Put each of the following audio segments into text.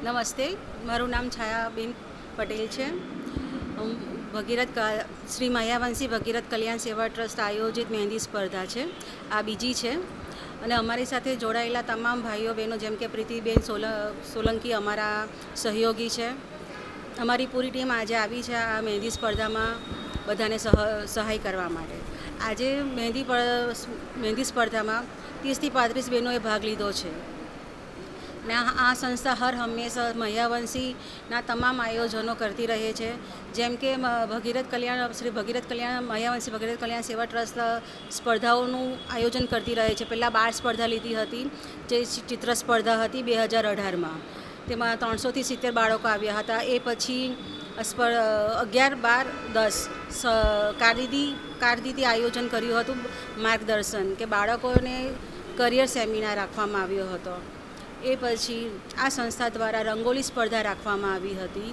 નમસ્તે, મારું નામ છાયાબેન પટેલ છે. શ્રી માયાવંશી ભગીરથ કલ્યાણ સેવા ટ્રસ્ટ આયોજિત મહેંદી સ્પર્ધા છે. આ બીજી છે અને અમારી સાથે જોડાયેલા તમામ ભાઈઓ બહેનો જેમ કે પ્રીતિબેન સોલંકી અમારા સહયોગી છે. અમારી પૂરી ટીમ આજે આવી છે આ મહેંદી સ્પર્ધામાં બધાને સહાય કરવા માટે. આજે મહેંદી સ્પર્ધામાં 30થી 35 બહેનોએ ભાગ લીધો છે ને આ સંસ્થા હર હંમેશા મયાવંશીના તમામ આયોજનો કરતી રહે છે. જેમ કે શ્રી ભગીરથ કલ્યાણ મયાવંશી ભગીરથ કલ્યાણ સેવા ટ્રસ્ટ સ્પર્ધાઓનું આયોજન કરતી રહે છે. પહેલાં 12 સ્પર્ધા લીધી હતી, જે ચિત્ર સ્પર્ધા હતી 2018માં. તેમાં 300થી 70 બાળકો આવ્યા હતા. એ પછી 11, 12, 10 કારકિર્દી આયોજન કર્યું હતું, માર્ગદર્શન કે બાળકોને કરિયર સેમિનાર રાખવામાં આવ્યો હતો. એ પછી આ સંસ્થા દ્વારા રંગોલી સ્પર્ધા રાખવામાં આવી હતી.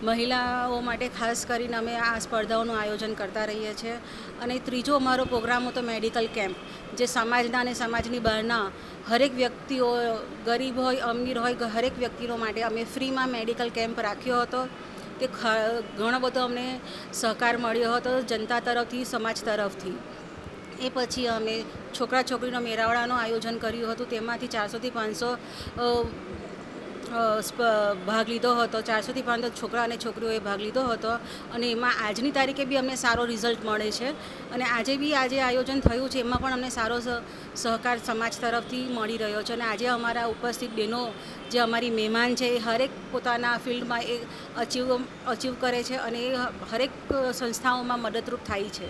મહિલાઓ માટે ખાસ કરીને અમે આ સ્પર્ધાઓનું આયોજન કરતા રહીએ છીએ. અને ત્રીજો અમારો પ્રોગ્રામ હતો મેડિકલ કેમ્પ, જે સમાજના અને સમાજની બહારના હરેક વ્યક્તિઓ, ગરીબ હોય અમીર હોય, હરેક વ્યક્તિઓ માટે અમે ફ્રીમાં મેડિકલ કેમ્પ રાખ્યો હતો. તે ઘણો બધો અમને સહકાર મળ્યો હતો જનતા તરફથી, સમાજ તરફથી. એ પછી અમે છોકરા છોકરીનો મેળાવડાનું આયોજન કર્યું હતું. તેમાંથી 400થી 500 ભાગ લીધો હતો. 400થી 500 છોકરા અને છોકરીઓએ ભાગ લીધો હતો. અને એમાં આજની તારીખે બી અમને સારો રિઝલ્ટ મળે છે. અને આજે આયોજન થયું છે, એમાં પણ અમને સારો સહકાર સમાજ તરફથી મળી રહ્યો છે. અને આજે અમારા ઉપસ્થિત બહેનો જે અમારી મહેમાન છે, એ હરેક પોતાના ફિલ્ડમાં એ અચીવ કરે છે અને એ હરેક સંસ્થાઓમાં મદદરૂપ થાય છે.